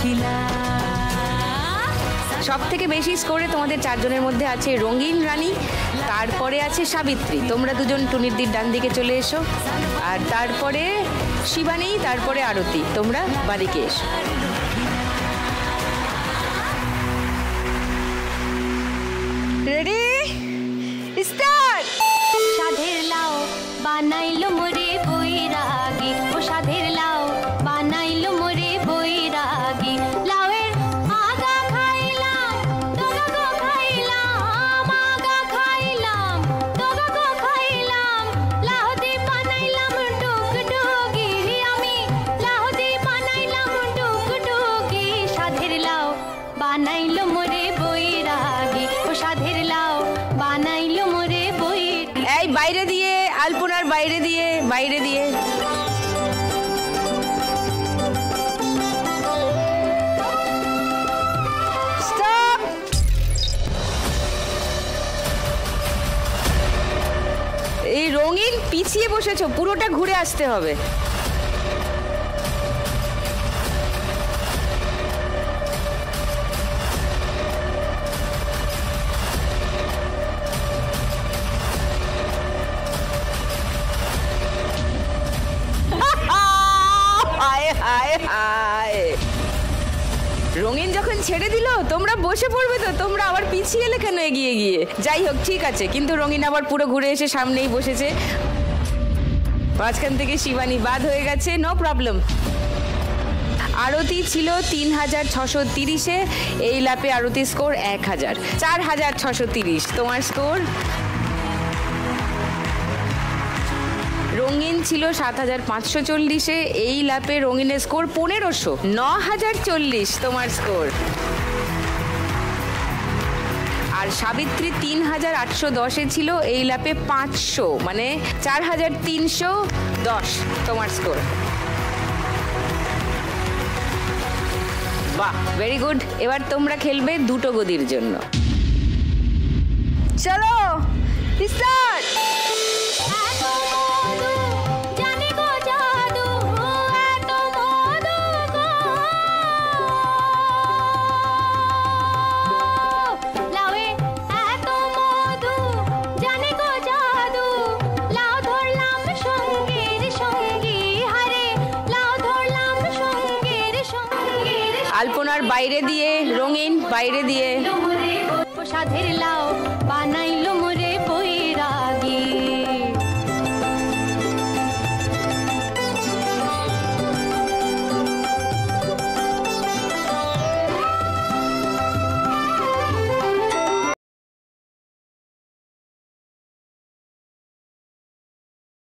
লক্ষ্মীলা। সব থেকে বেশি স্কোরে তোমাদের চারজনের মধ্যে আছে রঙিন রানী, তারপরে আছে সাবিত্রী, তোমরা দুজন টুনিরদির ডান দিকে চলে এসো, আর তারপরে শিবানী, তারপরে আরতি, তোমরা বাদিকে এসো। Ready start. সাধের লাও বানাইলো মোরে বৈরাগী, ও সাধের লাও বানাইলো মোরে বৈরাগী। লাউয়ের আগা খাইলাম, ডগা খাইলাম, আগা খাইলাম, ডগা খাইলাম। লাউ দি বানাইলাম ডুগডুগি, আমি লাউ দি বানাইলাম ডুগডুগি। সাধের লাও বানাইলো মোরে বৈরাগী, ও সাধের লাও বানাইলো মোরে বৈরাগী। এই বাইরে দিয়ে, আলপনার বাইরে দিয়ে, বাইরে দিয়ে। স্টপ। এই রঙিন পিছিয়ে বসেছো, পুরোটা ঘুরে আসতে হবে। রঙিন যখন ছেড়ে দিল তোমরা বসে পড়বে তো, তোমরা আবার পিছিয়ে এলে কেন এগিয়ে গিয়ে? যাই হোক ঠিক আছে, কিন্তু রঙিন আবার পুরো ঘুরে এসে সামনেই বসেছে, মাঝখান থেকে শিবানী বাদ হয়ে গেছে, নো প্রবলেম। আরতি ছিল 3630-এ, এই ল্যাপে আরতি স্কোর 1000, 4630 তোমার স্কোর। রঙিন ছিল 7540-এ, এই ল্যাপে রঙিনের স্কোর 1500, 9040 তোমার স্কোর। আর সাবিত্রী 3810-এ ছিল, এই ল্যাপে 500, মানে 4310 তোমার স্কোর। বাহ, ভেরি গুড। এবার তোমরা খেলবে দুটো গদির জন্য। চলো স্টার্ট। আলপনার বাইরে দিয়ে, রঙিন বাইরে দিয়ে। সাধের লাও বানাইলো